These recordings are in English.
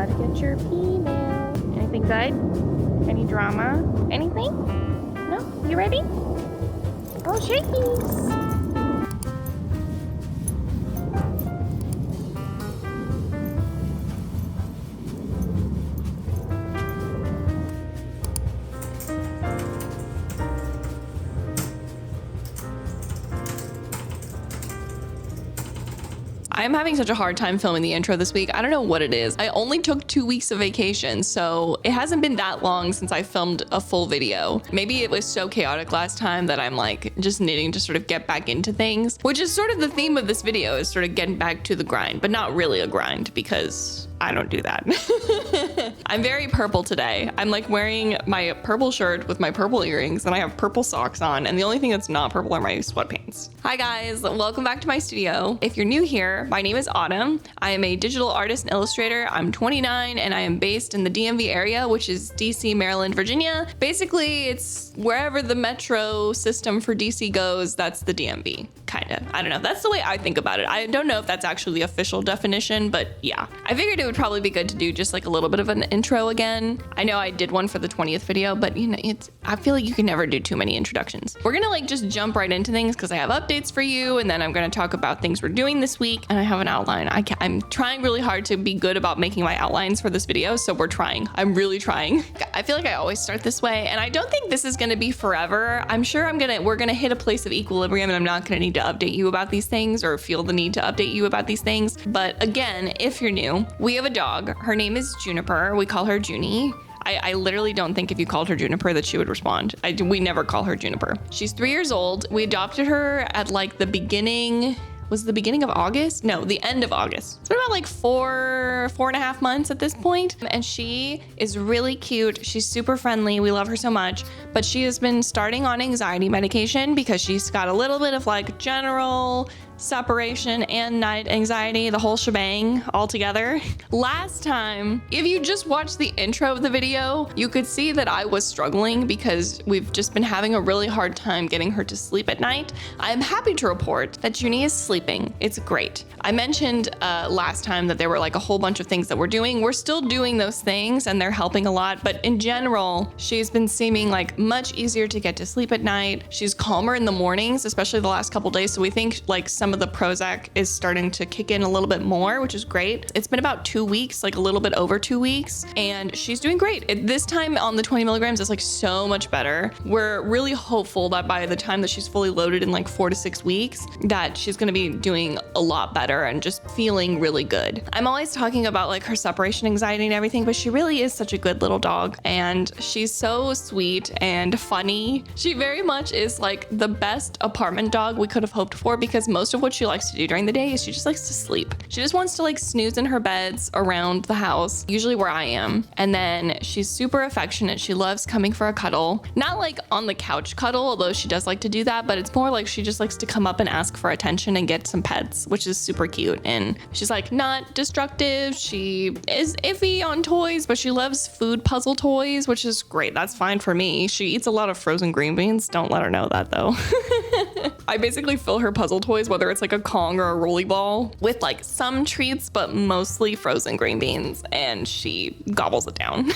gotta get your pee now. Anything good? Any drama? Anything? No? You ready? Oh, shakies! I'm having such a hard time filming the intro this week. I don't know what it is. I only took 2 weeks of vacation, so it hasn't been that long since I filmed a full video. Maybe it was so chaotic last time that I'm like just needing to sort of get back into things, which is sort of the theme of this video, is sort of getting back to the grind, but not really a grind because I don't do that. I'm very purple today. I'm like wearing my purple shirt with my purple earrings, and I have purple socks on, and the only thing that's not purple are my sweatpants. Hi guys, welcome back to my studio. If you're new here, my name is Autumn. I am a digital artist and illustrator. I'm 29 and I am based in the DMV area, which is DC, Maryland, Virginia. Basically, it's wherever the metro system for DC goes, that's the DMV, kinda. I don't know, that's the way I think about it. I don't know if that's actually the official definition, but yeah. I figured it would probably be good to do just like a little bit of an intro again. I know I did one for the 20th video, but you know, I feel like you can never do too many introductions. We're gonna like just jump right into things because I have updates for you, and then I'm gonna talk about things we're doing this week, and I have an outline. I'm trying really hard to be good about making my outlines for this video, so we're trying. I'm really trying. I feel like I always start this way, and I don't think this is gonna be forever. I'm sure we're gonna hit a place of equilibrium, and I'm not gonna need to update you about these things or feel the need to update you about these things. But again, if you're new, we have a dog. Her name is Juniper. We call her Juni. I literally don't think if you called her Juniper that she would respond. We never call her Juniper. She's 3 years old. We adopted her at like the beginning of August? No, the end of August. It's been about like four and a half months at this point. And she is really cute. She's super friendly. We love her so much. But she has been starting on anxiety medication because she's got a little bit of like general separation and night anxiety, the whole shebang all together. Last time, if you just watched the intro of the video, you could see that I was struggling because we've just been having a really hard time getting her to sleep at night. I'm happy to report that Juni is sleeping. It's great. I mentioned last time that there were like a whole bunch of things that we're doing. We're still doing those things and they're helping a lot, but in general, she's been seeming like much easier to get to sleep at night. She's calmer in the mornings, especially the last couple days. So we think like some of the Prozac is starting to kick in a little bit more, which is great. It's been about 2 weeks, like a little bit over 2 weeks, and she's doing great. This time on the 20 milligrams, it's like so much better. We're really hopeful that by the time that she's fully loaded in like 4 to 6 weeks, that she's gonna be doing a lot better and just feeling really good. I'm always talking about like her separation anxiety and everything, but she really is such a good little dog, and she's so sweet and funny. She very much is like the best apartment dog we could have hoped for, because most of what she likes to do during the day is she just likes to sleep. She just wants to like snooze in her beds around the house, usually where I am. And then she's super affectionate. She loves coming for a cuddle. Not like on the couch cuddle, although she does like to do that, but it's more like she just likes to come up and ask for attention and get some pets, which is super cute. And she's like not destructive. She is iffy on toys, but she loves food puzzle toys, which is great. That's fine for me. She eats a lot of frozen green beans. Don't let her know that though. I basically fill her puzzle toys, whether it's like a Kong or a rolly ball, with like some treats, but mostly frozen green beans, and she gobbles it down.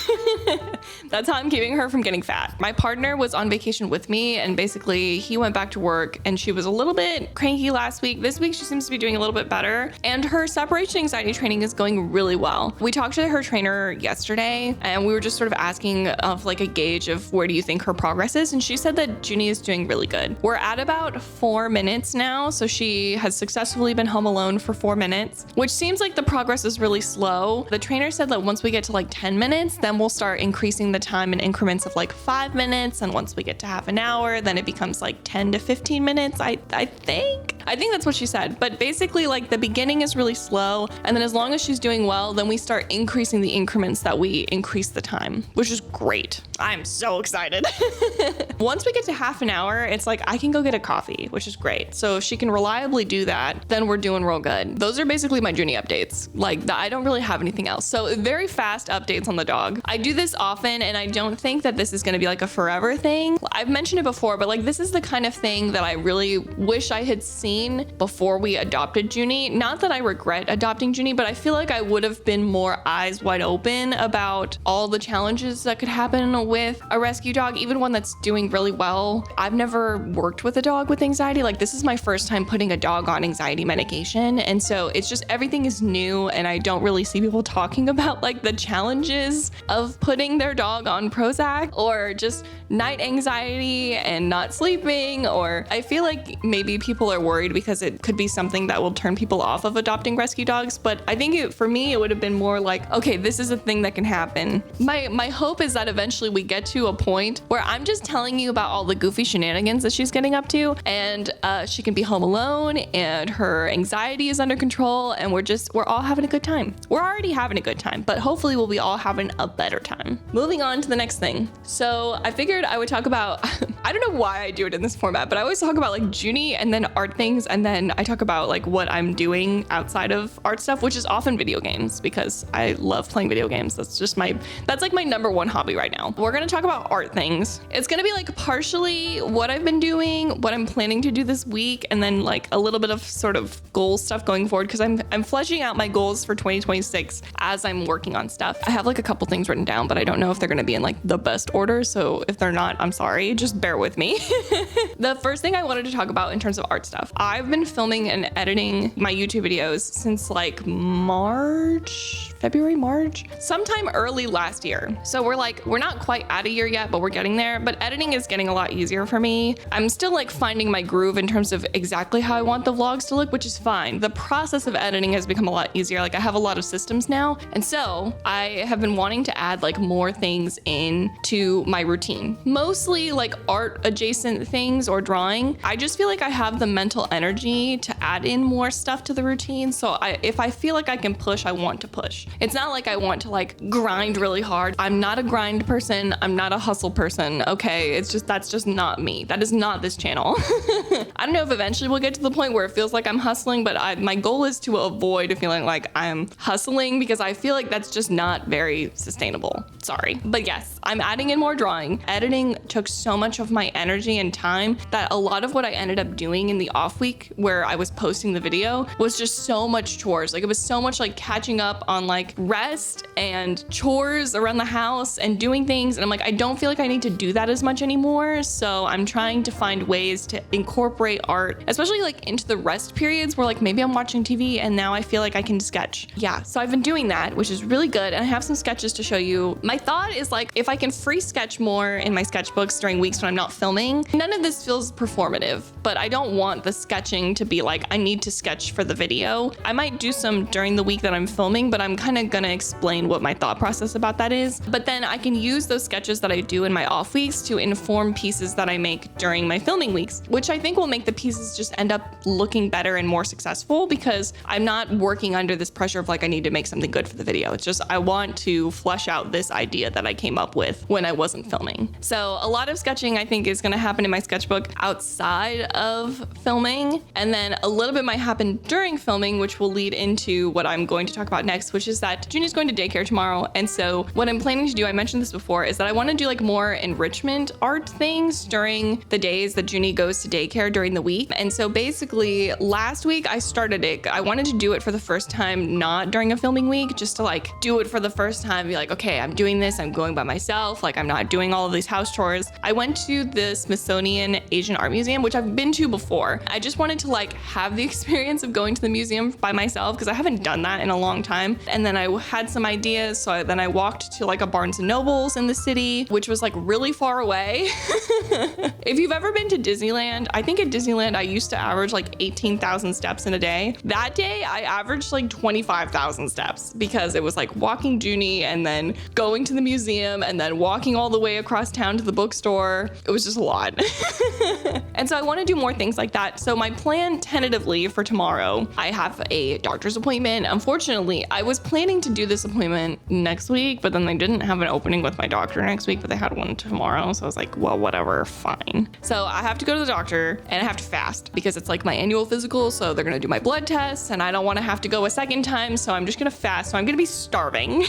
That's how I'm keeping her from getting fat. My partner was on vacation with me, and basically he went back to work, and she was a little bit cranky last week. This week she seems to be doing a little bit better, and her separation anxiety training is going really well. We talked to her trainer yesterday, and we were just sort of asking of like a gauge of where do you think her progress is, and she said that Juni is doing really good. We're at about 4 minutes now, so she has successfully been home alone for 4 minutes, which seems like the progress is really slow. The trainer said that once we get to like 10 minutes, then we'll start increasing the time in increments of like 5 minutes, and once we get to half an hour, then it becomes like 10 to 15 minutes, I think that's what she said. But basically like the beginning is really slow, and then as long as she's doing well, then we start increasing the increments that we increase the time, which is great. I'm so excited. Once we get to half an hour, it's like I can go get a coffee, which is great. So if she can reliably do that, then we're doing real good. Those are basically my Juni updates. Like I don't really have anything else. So very fast updates on the dog. I do this often, and I don't think that this is gonna be like a forever thing. I've mentioned it before, but like this is the kind of thing that I really wish I had seen routine before we adopted Juni. Not that I regret adopting Juni, but I feel like I would have been more eyes wide open about all the challenges that could happen with a rescue dog, even one that's doing really well. I've never worked with a dog with anxiety. Like, this is my first time putting a dog on anxiety medication. And so it's just, everything is new, and I don't really see people talking about like the challenges of putting their dog on Prozac, or just night anxiety and not sleeping. Or I feel like maybe people are worried because it could be something that will turn people off of adopting rescue dogs. But I think for me, it would have been more like, okay, this is a thing that can happen. My hope is that eventually we get to a point where I'm just telling you about all the goofy shenanigans that she's getting up to, and she can be home alone and her anxiety is under control, and we're all having a good time. We're already having a good time, but hopefully we'll be all having a better time. Moving on to the next thing. So I figured I would talk about, I don't know why I do it in this format, but I always talk about like Juni and then art things, and then I talk about like what I'm doing outside of art stuff, which is often video games, because I love playing video games. That's like my number one hobby right now. We're gonna talk about art things. It's gonna be like partially what I've been doing, what I'm planning to do this week, and then like a little bit of sort of goal stuff going forward, because I'm fleshing out my goals for 2026 as I'm working on stuff. I have like a couple things written down, but I don't know if they're gonna be in like the best order. So if they're not, I'm sorry, just bear with me. The first thing I wanted to talk about in terms of art stuff, I've been filming and editing my YouTube videos since like February, March, sometime early last year. So we're not quite at a year yet, but we're getting there. But editing is getting a lot easier for me. I'm still like finding my groove in terms of exactly how I want the vlogs to look, which is fine. The process of editing has become a lot easier. Like, I have a lot of systems now. And so I have been wanting to add like more things into my routine, mostly like art adjacent things or drawing. I just feel like I have the mental energy to add in more stuff to the routine. So if I feel like I can push, I want to push. It's not like I want to like grind really hard. I'm not a grind person. I'm not a hustle person. Okay. That's just not me. That is not this channel. I don't know if eventually we'll get to the point where it feels like I'm hustling, but my goal is to avoid feeling like I'm hustling, because I feel like that's just not very sustainable. Sorry. But yes, I'm adding in more drawing. Editing took so much of my energy and time that a lot of what I ended up doing in the off week where I was posting the video was just so much chores. Like, it was so much like catching up on like rest and chores around the house and doing things. And I'm like, I don't feel like I need to do that as much anymore. So I'm trying to find ways to incorporate art, especially like into the rest periods where like maybe I'm watching TV and now I feel like I can sketch. Yeah, so I've been doing that, which is really good. And I have some sketches to show you. My thought is like, if I can free sketch more in my sketchbooks during weeks when I'm not filming, none of this feels performative, but I don't want the sketching to be like, I need to sketch for the video. I might do some during the week that I'm filming, but I'm kind of gonna explain what my thought process about that is. But then I can use those sketches that I do in my off weeks to inform pieces that I make during my filming weeks, which I think will make the pieces just end up looking better and more successful, because I'm not working under this pressure of like, I need to make something good for the video. It's just, I want to flesh out this idea that I came up with when I wasn't filming. So a lot of sketching I think is gonna happen in my sketchbook outside of filming. And then a little bit might happen during filming, which will lead into what I'm going to talk about next, which is that Juni's going to daycare tomorrow. And so what I'm planning to do, I mentioned this before, is that I want to do like more enrichment art things during the days that Juni goes to daycare during the week. And so basically last week I started it. I wanted to do it for the first time, not during a filming week, just to like do it for the first time, be like, okay, I'm doing this. I'm going by myself. Like, I'm not doing all of these house chores. I went to the Smithsonian Asian Art Museum, which I've been to before. I just wanted to like have the experience of going to the museum by myself, because I haven't done that in a long time. And then I had some ideas. So then I walked to like a Barnes and Nobles in the city, which was like really far away. If you've ever been to Disneyland, I think at Disneyland, I used to average like 18,000 steps in a day. That day I averaged like 25,000 steps, because it was like walking Juni and then going to the museum and then walking all the way across town to the bookstore. It was just a lot. And so I want to do more things like that. So my plan tentatively for tomorrow, I have a doctor's appointment. Unfortunately, I was planning to do this appointment next week, but then they didn't have an opening with my doctor next week, but they had one tomorrow. So I was like, well, whatever, fine. So I have to go to the doctor and I have to fast, because it's like my annual physical. So they're going to do my blood tests and I don't want to have to go a second time. So I'm just going to fast. So I'm going to be starving.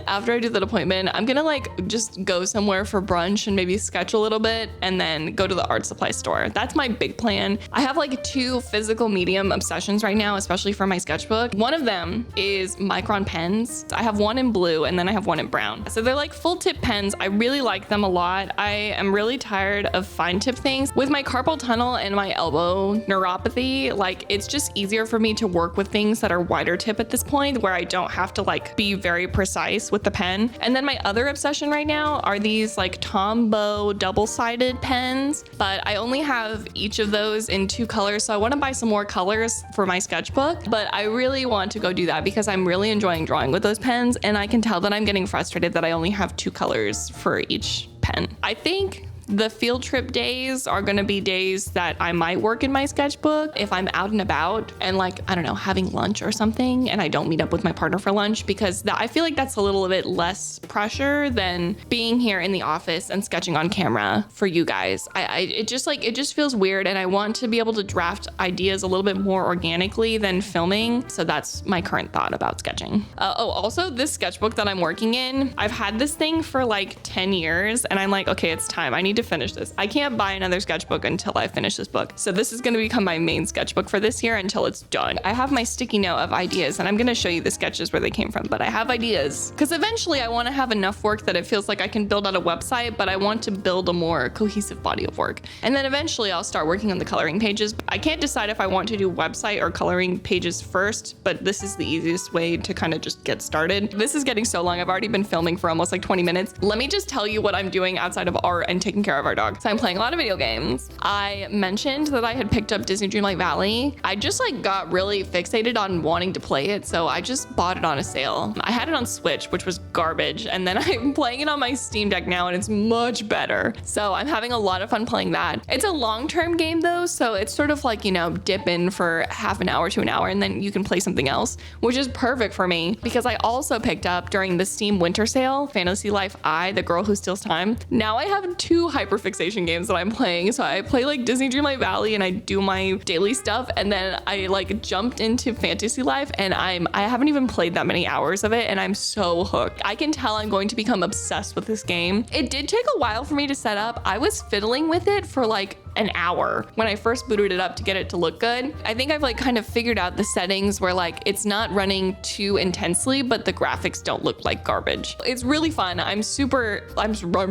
After I do that appointment, I'm going to like just go somewhere for brunch and maybe sketch a little bit and then go to the art supply store. That's my big plan. I have like 2 physical medium obsessions right now, especially for my sketchbook. One of them is micron pens. I have one in blue and then I have one in brown. So they're like full tip pens. I really like them a lot. I am really tired of fine tip things. With my carpal tunnel and my elbow neuropathy, like it's just easier for me to work with things that are wider tip at this point where I don't have to like be very precise with the pen. And then my other obsession right now are these like Tombow double-sided pens, but I only have each of those in 2 colors. So I want to buy some more colors for my sketchbook, but I really want to go do that because I'm really enjoying drawing with those pens. And I can tell that I'm getting frustrated that I only have 2 colors for each pen. I think the field trip days are gonna be days that I might work in my sketchbook if I'm out and about and like, I don't know, having lunch or something and I don't meet up with my partner for lunch, because I feel like that's a little bit less pressure than being here in the office and sketching on camera for you guys. It just feels weird, and I want to be able to draft ideas a little bit more organically than filming. So that's my current thought about sketching. Also this sketchbook that I'm working in, I've had this thing for like 10 years and I'm like, okay, it's time. I need to finish this. I can't buy another sketchbook until I finish this book. So this is going to become my main sketchbook for this year until it's done. I have my sticky note of ideas and I'm going to show you the sketches where they came from, but I have ideas because eventually I want to have enough work that it feels like I can build out a website, but I want to build a more cohesive body of work. And then eventually I'll start working on the coloring pages. I can't decide if I want to do website or coloring pages first, but this is the easiest way to kind of just get started. This is getting so long. I've already been filming for almost like 20 minutes. Let me just tell you what I'm doing outside of art and taking care of our dog. So I'm playing a lot of video games. I mentioned that I had picked up Disney Dreamlight Valley. I just like got really fixated on wanting to play it, so I just bought it on a sale. I had it on Switch, which was garbage, and then I'm playing it on my Steam Deck now and it's much better. So I'm having a lot of fun playing that. It's a long-term game though, so it's sort of like, you know, dip in for half an hour to an hour and then you can play something else, which is perfect for me because I also picked up during the Steam winter sale, Fantasy Life I, The Girl Who Steals Time. Now I have 2 hyperfixation games that I'm playing. So I play like Disney Dreamlight Valley and I do my daily stuff, and then I like jumped into Fantasy Life and I haven't even played that many hours of it and I'm so hooked. I can tell I'm going to become obsessed with this game. It did take a while for me to set up. I was fiddling with it for like an hour when I first booted it up to get it to look good. I think I've like kind of figured out the settings where like it's not running too intensely, but the graphics don't look like garbage. It's really fun. I'm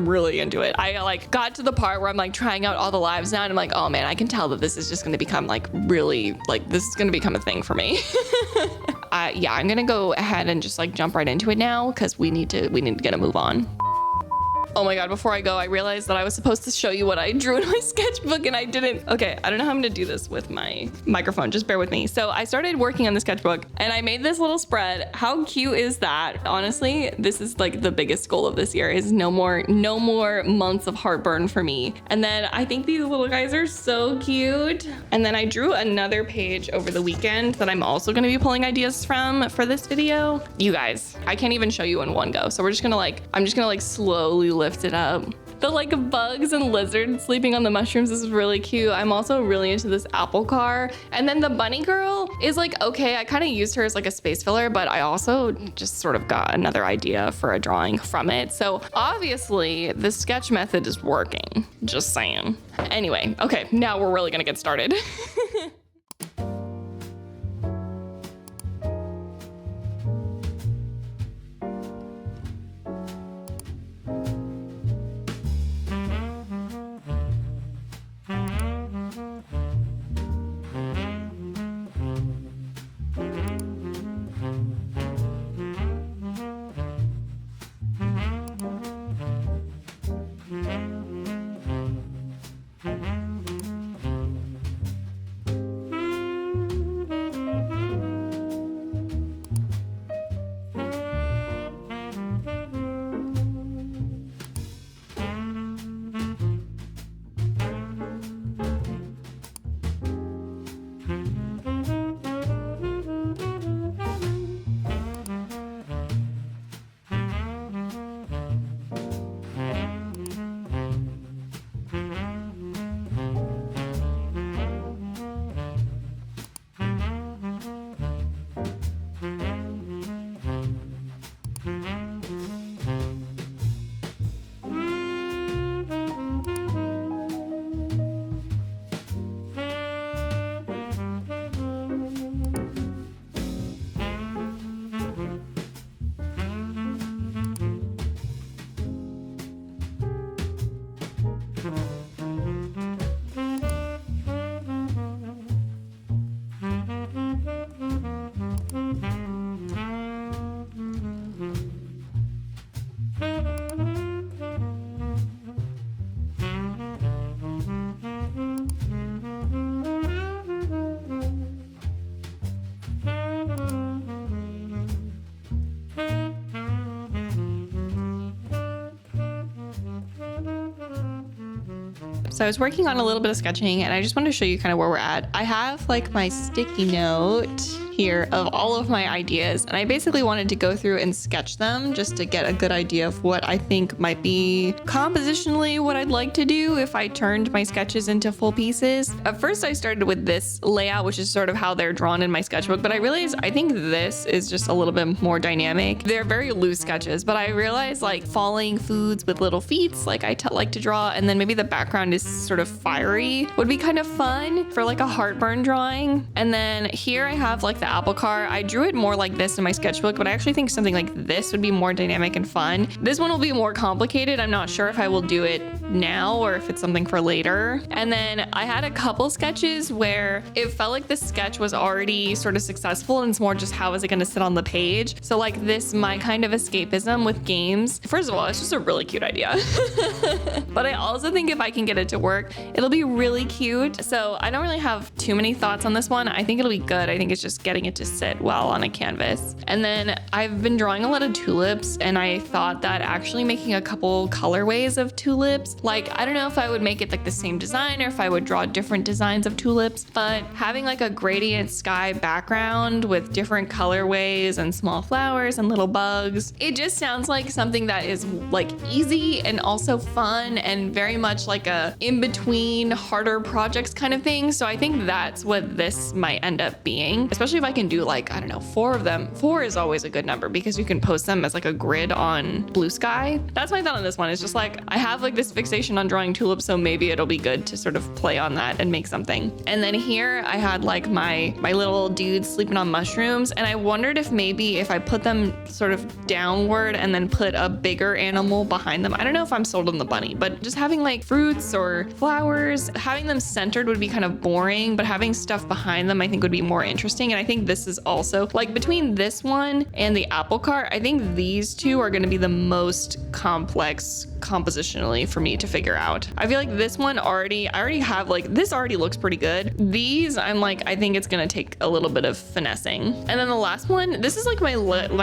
really into it. I like got to the part where I'm like trying out all the lives now and I'm like, oh man, I can tell that this is just gonna become like really, like this is gonna become a thing for me. Yeah, I'm gonna go ahead and just like jump right into it now because we need to get a move on. Oh my God, before I go, I realized that I was supposed to show you what I drew in my sketchbook and I didn't. Okay, I don't know how I'm gonna do this with my microphone, just bear with me. So I started working on the sketchbook and I made this little spread. How cute is that? Honestly, this is like the biggest goal of this year is no more months of heartburn for me. And then I think these little guys are so cute. And then I drew another page over the weekend that I'm also gonna be pulling ideas from for this video. You guys, I can't even show you in one go. So I'm just gonna like slowly lift it up. The like bugs and lizards sleeping on the mushrooms is really cute. I'm also really into this apple car. And then the bunny girl is like, okay, I kind of used her as like a space filler, but I also just sort of got another idea for a drawing from it. So obviously the sketch method is working, just saying. Anyway, okay, now we're really gonna get started. So I was working on a little bit of sketching and I just wanted to show you kind of where we're at. I have like my sticky note here of all of my ideas, and I basically wanted to go through and sketch them just to get a good idea of what I think might be compositionally what I'd like to do if I turned my sketches into full pieces. At first I started with this layout, which is sort of how they're drawn in my sketchbook, but I realized I think this is just a little bit more dynamic. They're very loose sketches, but I realized like falling foods with little feet, like I like to draw, and then maybe the background is sort of fiery would be kind of fun for like a heartburn drawing. And then here I have like the apple car. I drew it more like this in my sketchbook, but I actually think something like this would be more dynamic and fun. This one will be more complicated. I'm not sure if I will do it now or if it's something for later. And then I had a couple sketches where it felt like the sketch was already sort of successful and it's more just how is it going to sit on the page. So like this, my kind of escapism with games. First of all, it's just a really cute idea. But I also think if I can get it to work, it'll be really cute. So I don't really have too many thoughts on this one. I think it'll be good. I think it's just getting it to sit well on a canvas. And then I've been drawing a lot of tulips, and I thought that actually making a couple colorways of tulips, like I don't know if I would make it like the same design or if I would draw different designs of tulips, but having like a gradient sky background with different colorways and small flowers and little bugs, it just sounds like something that is like easy and also fun and very much like a in-between harder projects kind of thing. So I think that's what this might end up being, especially if I can do like, I don't know, 4 of them. 4 is always a good number because you can post them as like a grid on Blue Sky. That's my thought on this one. It's just like, I have like this fixation on drawing tulips, so maybe it'll be good to sort of play on that and make something. And then here I had like my little dudes sleeping on mushrooms, and I wondered if maybe if I put them sort of downward and then put a bigger animal behind them. I don't know if I'm sold on the bunny, but just having like fruits or flowers, having them centered would be kind of boring, but having stuff behind them I think would be more interesting. And I think this is also like between this one and the apple cart, I think these two are going to be the most complex compositionally for me to figure out. I feel like this one I already have like, this already looks pretty good. These I'm like, I think it's gonna take a little bit of finessing. And then the last one, this is like my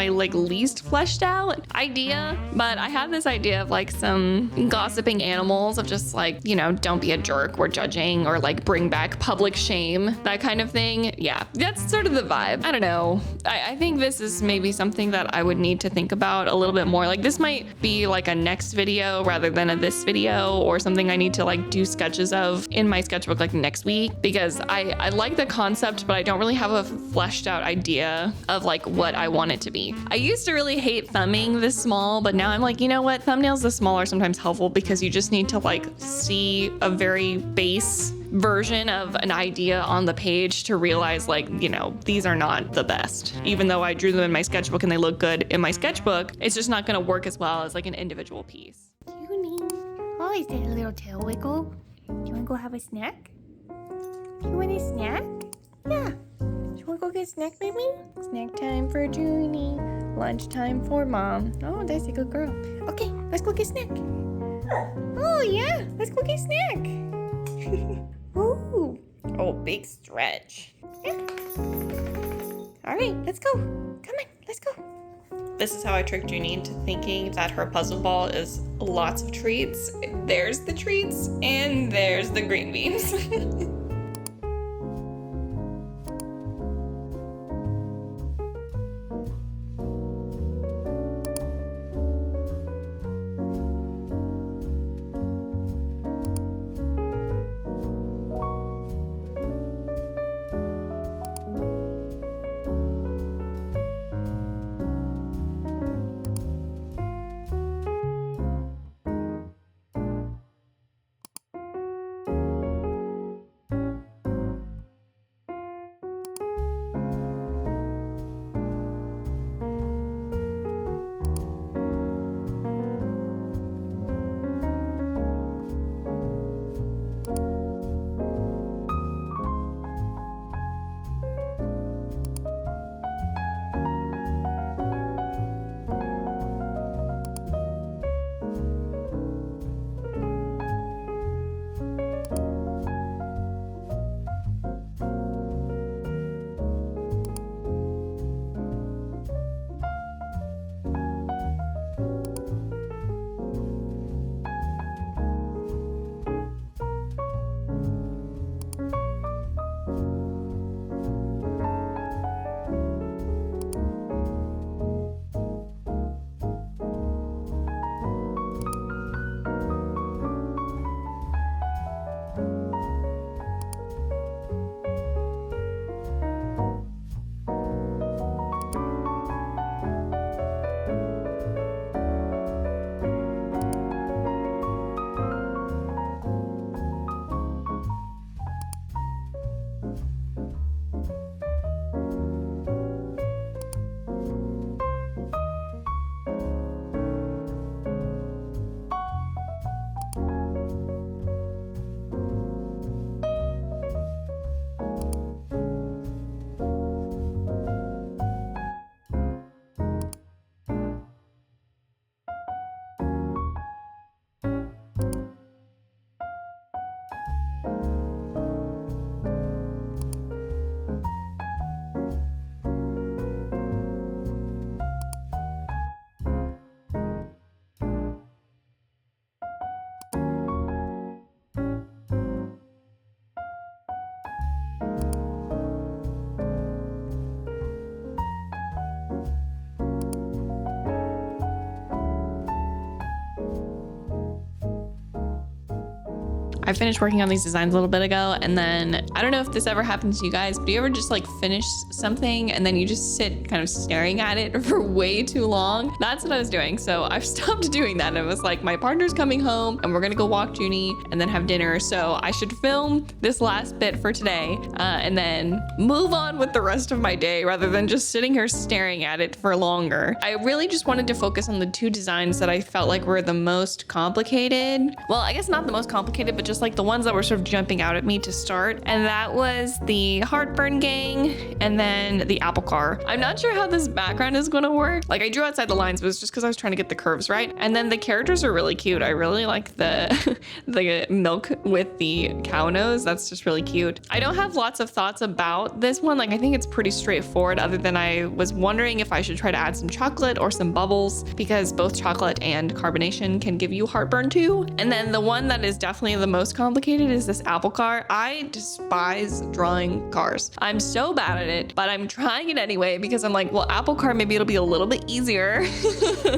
like least fleshed out idea, but I had this idea of like some gossiping animals of just like, you know, don't be a jerk, we're judging, or like bring back public shame, that kind of thing. Yeah, that's sort of the vibe. I don't know. I think this is maybe something that I would need to think about a little bit more. Like this might be like a next video rather than a this video, or something I need to like do sketches of in my sketchbook like next week, because I like the concept, but I don't really have a fleshed out idea of like what I want it to be. I used to really hate thumbing this small, but now I'm like, you know what? Thumbnails this small are sometimes helpful because you just need to like see a very base version of an idea on the page to realize like, you know, these are not the best. Even though I drew them in my sketchbook and they look good in my sketchbook, it's just not gonna work as well as like an individual piece. Juni. Oh, is that a little tail wiggle? Do you want to go have a snack? Do you want a snack? Yeah. Do you want to go get a snack, baby? Snack time for Juni. Lunch time for mom. Oh, that's a good girl. Okay, let's go get a snack. Oh, yeah. Let's go get a snack. Ooh. Oh, big stretch. Yeah. All right, let's go. Come on, let's go. This is how I tricked Juni into thinking that her puzzle ball is lots of treats. There's the treats and there's the green beans. I finished working on these designs a little bit ago, and then I don't know if this ever happens to you guys, but do you ever just like finish something and then you just sit kind of staring at it for way too long? That's what I was doing. So I've stopped doing that. It was like, my partner's coming home and we're gonna go walk Juni and then have dinner. So I should film this last bit for today and then move on with the rest of my day rather than just sitting here staring at it for longer. I really just wanted to focus on the two designs that I felt like were the most complicated. Well, I guess not the most complicated, but just like the ones that were sort of jumping out at me to start. And that was the Heartburn Gang and then the Apple Car. I'm not sure how this background is going to work. Like, I drew outside the lines, but it's just because I was trying to get the curves right. And then the characters are really cute. I really like the the milk with the cow nose. That's just really cute. I don't have lots of thoughts about this one. Like, I think it's pretty straightforward, other than I was wondering if I should try to add some chocolate or some bubbles, because both chocolate and carbonation can give you heartburn too. And then the one that is definitely the most complicated is this Apple Car. I despise drawing cars. I'm so bad at it, but I'm trying it anyway because I'm like, well, Apple Car, maybe it'll be a little bit easier.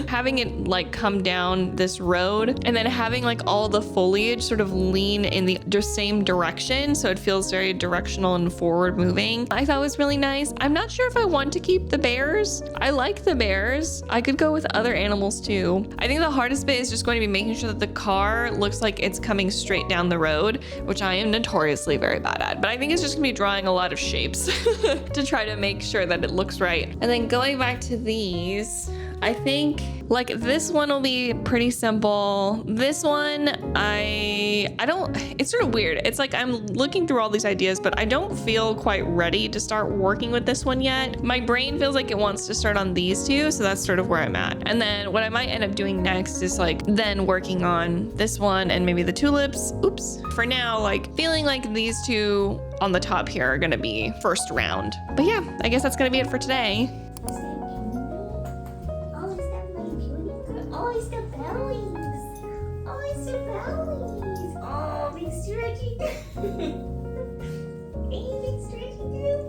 Having it like come down this road and then having like all the foliage sort of lean in the same direction, so it feels very directional and forward moving, I thought was really nice. I'm not sure if I want to keep the bears. I like the bears. I could go with other animals too. I think the hardest bit is just going to be making sure that the car looks like it's coming straight down the road, which I am notoriously very bad at. But I think it's just gonna be drawing a lot of shapes to try to make sure that it looks right. And then going back to these, I think like this one will be pretty simple. This one, I don't, it's sort of weird. It's like I'm looking through all these ideas, but I don't feel quite ready to start working with this one yet. My brain feels like it wants to start on these two, so that's sort of where I'm at. And then what I might end up doing next is like then working on this one and maybe the tulips. Oops. For now, like feeling like these two on the top here are gonna be first round. But yeah, I guess that's gonna be it for today. Oh, it's the bellies. Oh, it's the bellies. Oh, big stretchy. Hey, big stretchy dude.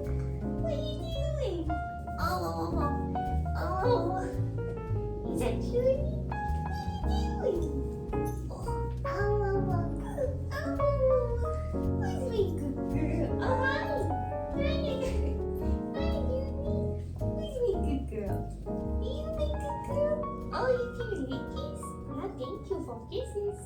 What are you doing? Oh. Is that Juni? What are you doing? Oh. Where's my good girl? Oh, hi. Juni. Where's my good girl? Are you my good girl? Oh, you can lick kiss? Ah, thank you for kisses.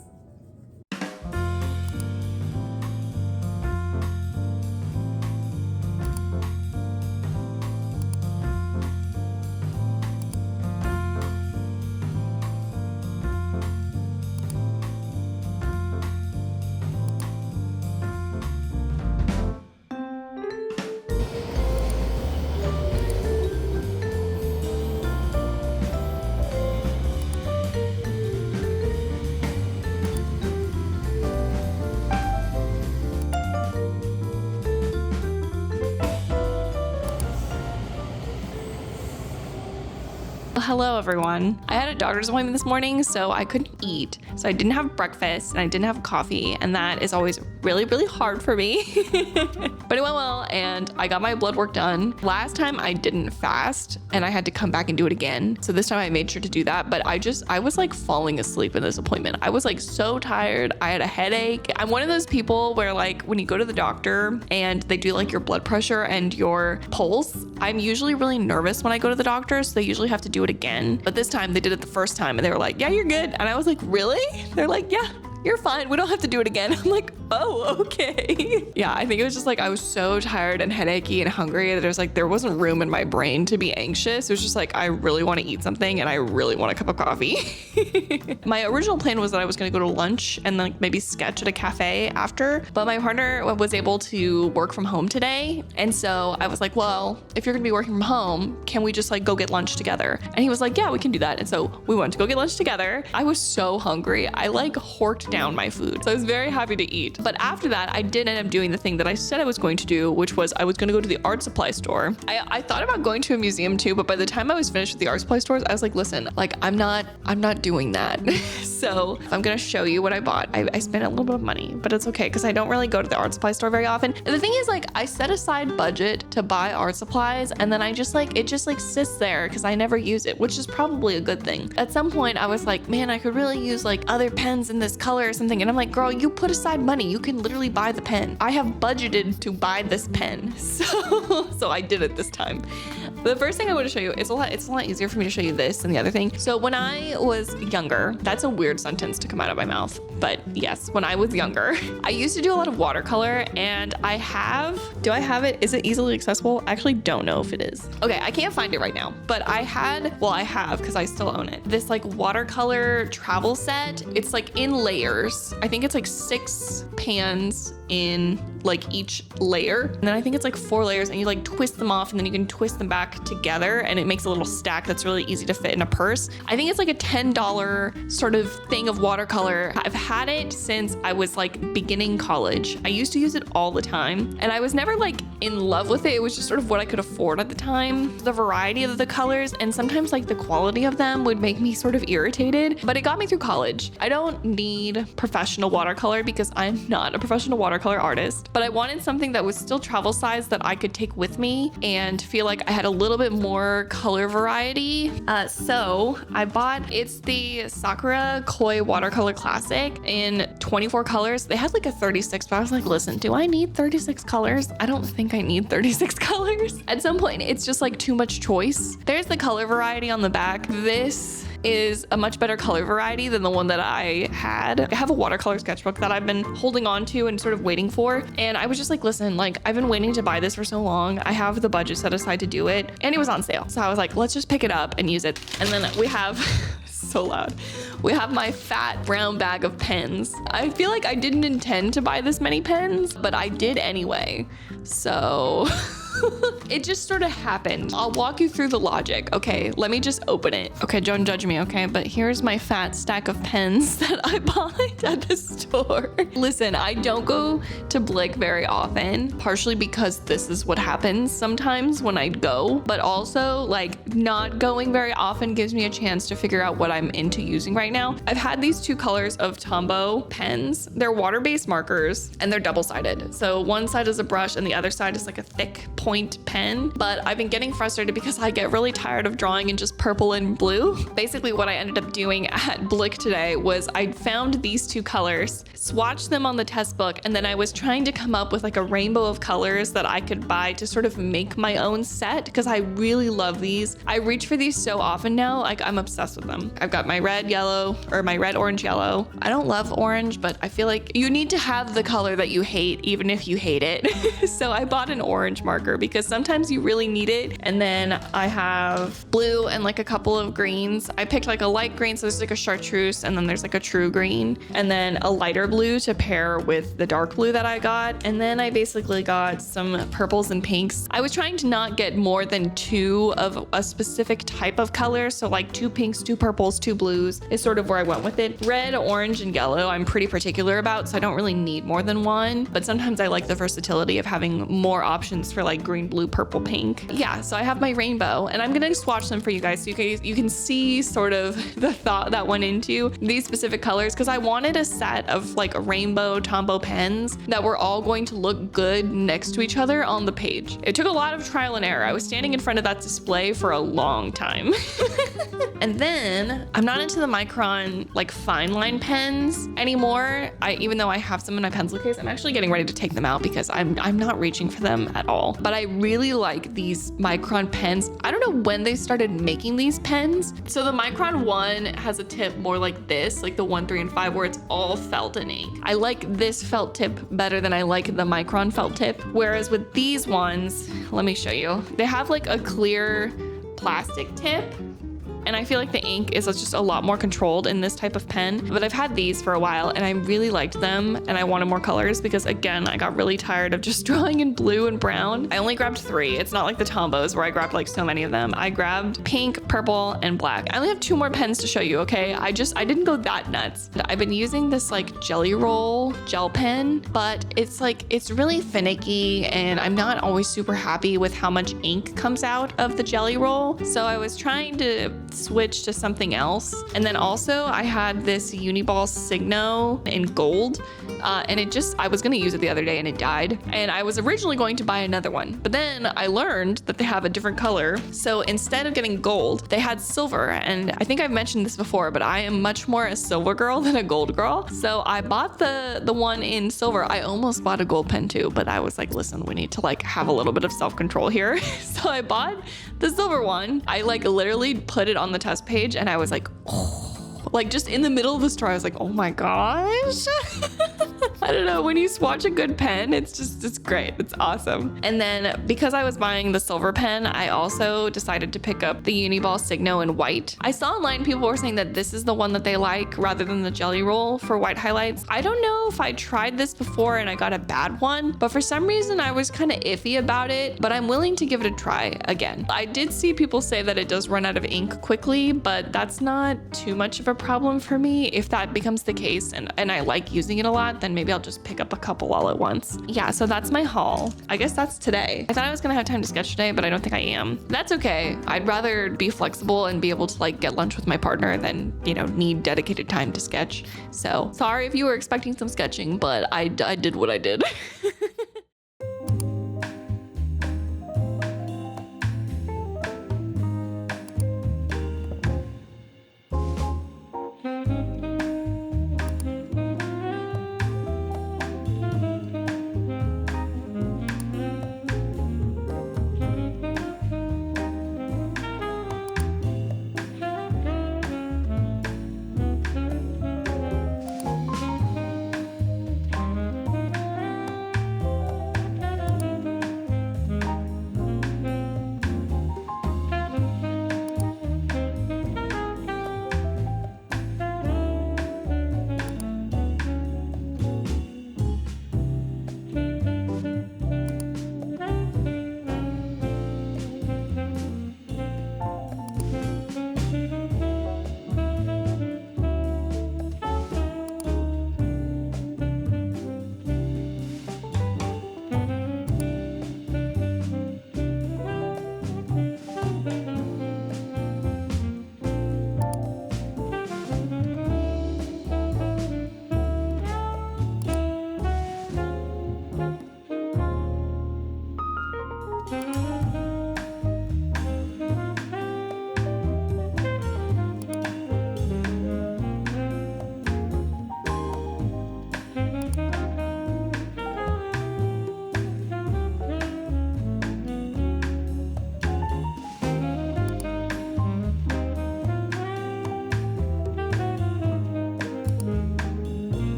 Hello everyone. I had a doctor's appointment this morning, so I couldn't eat. So I didn't have breakfast and I didn't have coffee, and that is always really, really hard for me. But it went well and I got my blood work done. Last time I didn't fast and I had to come back and do it again. So this time I made sure to do that, but I was like falling asleep in this appointment. I was like so tired. I had a headache. I'm one of those people where like when you go to the doctor and they do like your blood pressure and your pulse, I'm usually really nervous when I go to the doctor, so they usually have to do it again. But this time they did it the first time and they were like, yeah, you're good. And I was like, really? They're like, yeah, you're fine. We don't have to do it again. I'm like, oh, okay. Yeah, I think it was just like I was so tired and headachy and hungry that there wasn't room in my brain to be anxious. It was just like, I really want to eat something and I really want a cup of coffee. My original plan was that I was going to go to lunch and like maybe sketch at a cafe after, but my partner was able to work from home today. And so I was like, well, if you're going to be working from home, can we just like go get lunch together? And he was like, yeah, we can do that. And so we went to go get lunch together. I was so hungry. I like horked down my food. So I was very happy to eat. But after that, I did end up doing the thing that I said I was going to do, which was I was going to go to the art supply store. I thought about going to a museum too, but by the time I was finished with the art supply stores, I was like, listen, like I'm not doing that. So I'm gonna show you what I bought. I spent a little bit of money, but it's okay because I don't really go to the art supply store very often. And the thing is, like, I set aside budget to buy art supplies, and then I just like, it just like sits there because I never use it, which is probably a good thing. At some point I was like, man, I could really use like other pens in this color or something. And I'm like, girl, you put aside money. You can literally buy the pen. I have budgeted to buy this pen. So I did it this time. The first thing I want to show you, it's a lot easier for me to show you this than the other thing. So when I was younger, that's a weird sentence to come out of my mouth, but yes, when I was younger, I used to do a lot of watercolor, and do I have it? Is it easily accessible? I actually don't know if it is. Okay, I can't find it right now, but I have, because I still own it, this like watercolor travel set. It's like in layers. I think it's like 6 pans in like each layer, and then I think it's like 4 layers, and you like twist them off, and then you can twist them back together, and it makes a little stack that's really easy to fit in a purse. I think it's like a $10 sort of thing of watercolor. I've had it since I was like beginning college. I used to use it all the time, and I was never like in love with it. It was just sort of what I could afford at the time. The variety of the colors and sometimes like the quality of them would make me sort of irritated, but it got me through college. I don't need professional watercolor because I'm not a professional watercolor artist, but I wanted something that was still travel size that I could take with me and feel like I had a little bit more color variety. So I bought, it's the Sakura Koi Watercolor Classic in 24 colors. They had like a 36, but I was like, listen, do I need 36 colors? I don't think I need 36 colors. At some point, it's just like too much choice. There's the color variety on the back. This is a much better color variety than the one that I had. I have a watercolor sketchbook that I've been holding on to and sort of waiting for. And I was just like, listen, like I've been waiting to buy this for so long. I have the budget set aside to do it, and it was on sale. So I was like, let's just pick it up and use it. And then we have, so loud. We have my fat brown bag of pens. I feel like I didn't intend to buy this many pens, but I did anyway. So it just sort of happened. I'll walk you through the logic. Okay, let me just open it. Okay, don't judge me, okay? But here's my fat stack of pens that I bought at the store. Listen, I don't go to Blick very often, partially because this is what happens sometimes when I go, but also like not going very often gives me a chance to figure out what I'm into using right now. I've had these 2 colors of Tombow pens. They're water-based markers, and they're double-sided. So one side is a brush and the other side is like a thick point pen, but I've been getting frustrated because I get really tired of drawing in just purple and blue. Basically what I ended up doing at Blick today was I found these 2 colors, swatched them on the test book, and then I was trying to come up with like a rainbow of colors that I could buy to sort of make my own set, because I really love these. I reach for these so often now, like I'm obsessed with them. I've got my red, yellow, or my red, orange, yellow. I don't love orange, but I feel like you need to have the color that you hate, even if you hate it. So I bought an orange marker because sometimes you really need it. And then I have blue and like a couple of greens. I picked like a light green, so there's like a chartreuse, and then there's like a true green, and then a lighter blue to pair with the dark blue that I got. And then I basically got some purples and pinks. I was trying to not get more than 2 of a specific type of color. So like 2 pinks, 2 purples, 2 blues is sort of where I went with it. Red, orange, and yellow I'm pretty particular about, so I don't really need more than 1, but sometimes I like the versatility of having more options for like green, blue, purple, pink. Yeah, so I have my rainbow, and I'm gonna swatch them for you guys so you can see sort of the thought that went into these specific colors, because I wanted a set of like rainbow Tombow pens that were all going to look good next to each other on the page. It took a lot of trial and error. I was standing in front of that display for a long time. And then I'm not into the micron like fine line pens anymore. Even though I have some in my pencil case, I'm actually getting ready to take them out because I'm not reaching for them at all. But I really like these micron pens. I don't know when they started making these pens. So the micron one has a tip more like this, like the 1, 3, and 5, where it's all felt and ink. I like this felt tip better than I like the micron felt tip. Whereas with these ones, let me show you. They have like a clear plastic tip, and I feel like the ink is just a lot more controlled in this type of pen. But I've had these for a while and I really liked them, and I wanted more colors because, again, I got really tired of just drawing in blue and brown. I only grabbed 3. It's not like the Tombows where I grabbed like so many of them. I grabbed pink, purple, and black. I only have 2 more pens to show you, okay? I didn't go that nuts. I've been using this like Jelly Roll gel pen, but it's really finicky, and I'm not always super happy with how much ink comes out of the Jelly Roll. So I was trying to switch to something else. And then also I had this Uniball Signo in gold, and I was gonna use it the other day and it died. And I was originally going to buy another one, but then I learned that they have a different color. So instead of getting gold, they had silver. And I think I've mentioned this before, but I am much more a silver girl than a gold girl. So I bought the one in silver. I almost bought a gold pen too, but I was like, listen, we need to like have a little bit of self-control here. So I bought the silver one. I like literally put it on the test page and I was like, oh. Like just in the middle of the store, I was like, oh my gosh. I don't know, when you swatch a good pen, it's great. It's awesome. And then because I was buying the silver pen, I also decided to pick up the Uniball Signo in white. I saw online people were saying that this is the one that they like rather than the Jelly Roll for white highlights. I don't know if I tried this before and I got a bad one, but for some reason I was kind of iffy about it, but I'm willing to give it a try again. I did see people say that it does run out of ink quickly, but that's not too much of a problem for me. If that becomes the case and I like using it a lot, then maybe I'll just pick up a couple all at once. Yeah, so that's my haul. I guess that's today. I thought I was gonna have time to sketch today, but I don't think I am. That's okay. I'd rather be flexible and be able to like get lunch with my partner than, you know, need dedicated time to sketch. So sorry if you were expecting some sketching, but I did what I did.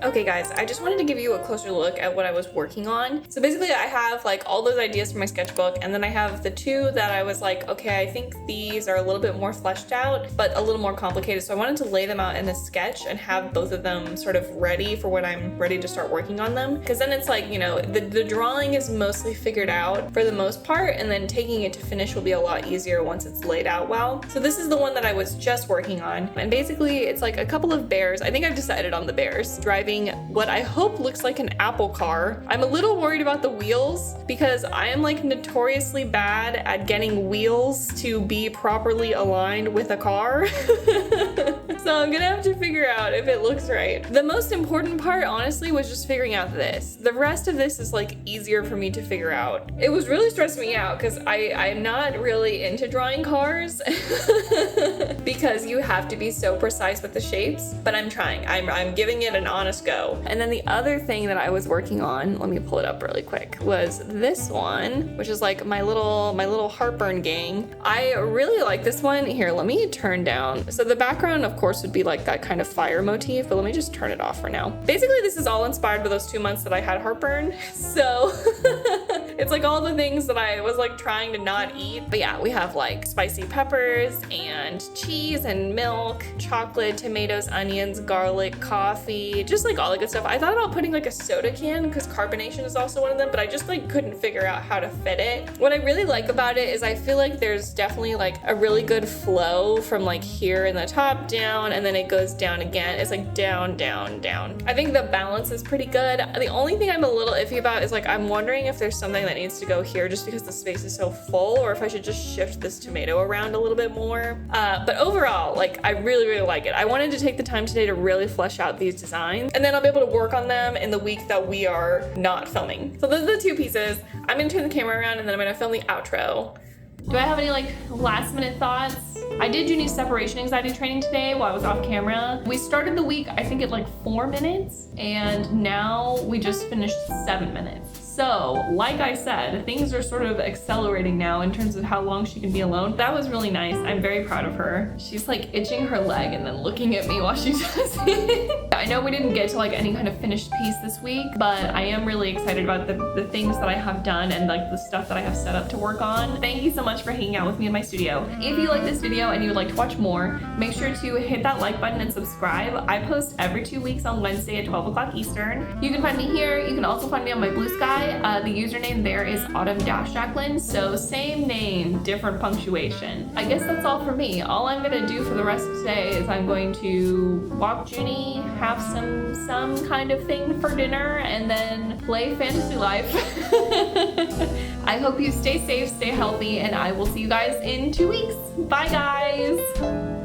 Okay guys, I just wanted to give you a closer look at what I was working on. So basically I have like all those ideas for my sketchbook, and then I have the two that I was like, okay, I think these are a little bit more fleshed out, but a little more complicated. So I wanted to lay them out in a sketch and have both of them sort of ready for when I'm ready to start working on them. Because then it's like, you know, the drawing is mostly figured out for the most part, and then taking it to finish will be a lot easier once it's laid out well. So this is the one that I was just working on. And basically it's like a couple of bears. I think I've decided on the bears driving building what I hope looks like an Apple car. I'm a little worried about the wheels because I am like notoriously bad at getting wheels to be properly aligned with a car. So I'm gonna have to figure out if it looks right. The most important part, honestly, was just figuring out this. The rest of this is like easier for me to figure out. It was really stressing me out because I'm not really into drawing cars because you have to be so precise with the shapes, but I'm trying. I'm giving it an honest go. And then the other thing that I was working on, let me pull it up really quick, was this one, which is like my little heartburn gang. I really like this one. Here, let me turn down. So the background, of course, would be like that kind of fire motif, but let me just turn it off for now. Basically, this is all inspired by those 2 months that I had heartburn. So it's like all the things that I was like trying to not eat. But yeah, we have like spicy peppers and cheese and milk, chocolate, tomatoes, onions, garlic, coffee, just like all the good stuff. I thought about putting like a soda can because carbonation is also one of them, but I just like couldn't figure out how to fit it. What I really like about it is I feel like there's definitely like a really good flow from like here in the top down, and then it goes down again. It's like down, down, down. I think the balance is pretty good. The only thing I'm a little iffy about is like I'm wondering if there's something that needs to go here just because the space is so full, or if I should just shift this tomato around a little bit more. But overall, like I really, really like it. I wanted to take the time today to really flesh out these designs, and then I'll be able to work on them in the week that we are not filming. So those are the two pieces. I'm gonna turn the camera around and then I'm gonna film the outro. Do I have any like last minute thoughts? I did Juni's separation anxiety training today while I was off camera. We started the week, I think at like 4 minutes, and now we just finished 7 minutes. So, like I said, things are sort of accelerating now in terms of how long she can be alone. That was really nice. I'm very proud of her. She's like itching her leg and then looking at me while she does it. I know we didn't get to like any kind of finished piece this week, but I am really excited about the things that I have done and like the stuff that I have set up to work on. Thank you so much for hanging out with me in my studio. If you like this video and you would like to watch more, make sure to hit that like button and subscribe. I post every 2 weeks on Wednesday at 12 o'clock Eastern. You can find me here. You can also find me on my Blue Sky. The username there is Autumn-Jacqueline, so same name, different punctuation. I guess that's all for me. All I'm gonna do for the rest of today is I'm going to walk Juni, have some kind of thing for dinner, and then play Fantasy Life. I hope you stay safe, stay healthy, and I will see you guys in 2 weeks. Bye guys!